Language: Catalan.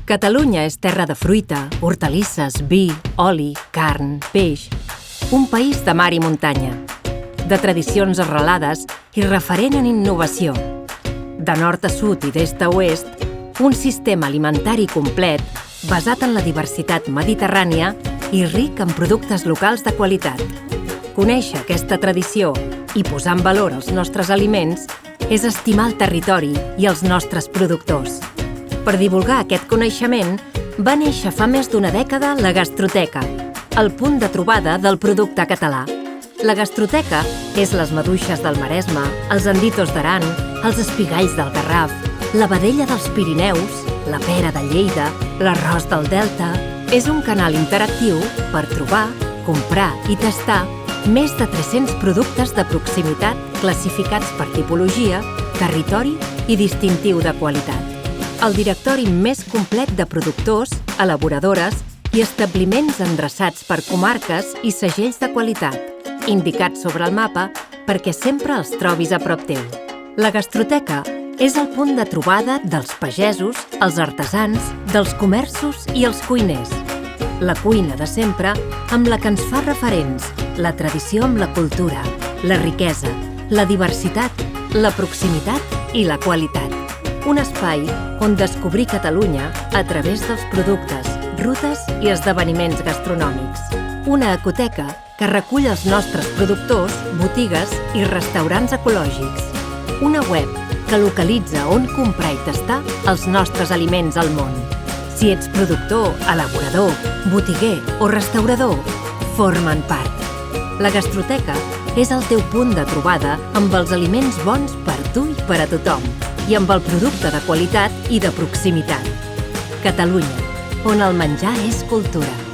Catalunya és terra de fruita, hortalisses, vi, oli, carn, peix. Un país de mar i muntanya, de tradicions arrelades i referent en innovació. De nord a sud i d'est a oest, un sistema alimentari complet basat en la diversitat mediterrània i ric en productes locals de qualitat. Conèixer aquesta tradició i posar en valor els nostres aliments és estimar el territori i els nostres productors. Per divulgar aquest coneixement, va néixer fa més d'una dècada la Gastroteca, el punt de trobada del producte català. La Gastroteca és les maduixes del Maresme, els enditos d'Aran, els espigalls del Garraf, la vedella dels Pirineus, la pera de Lleida, l'arròs del Delta. És un canal interactiu per trobar, comprar i tastar més de 300 productes de proximitat classificats per tipologia, territori i distintiu de qualitat. El directori més complet de productors, elaboradores i establiments endreçats per comarques i segells de qualitat, indicats sobre el mapa perquè sempre els trobis a prop teu. La Gastroteca és el punt de trobada dels pagesos, els artesans, dels comerços i els cuiners. La cuina de sempre amb la que ens fa referents, la tradició amb la cultura, la riquesa, la diversitat, la proximitat i la qualitat. Un espai on descobrir Catalunya a través dels productes, rutes i esdeveniments gastronòmics. Una ecoteca que recull els nostres productors, botigues i restaurants ecològics. Una web que localitza on comprar i tastar els nostres aliments al món. Si ets productor, elaborador, botiguer o restaurador, formen part. La Gastroteca és el teu punt de trobada amb els aliments bons per tu i per a tothom i amb el producte de qualitat i de proximitat. Catalunya, on el menjar és cultura.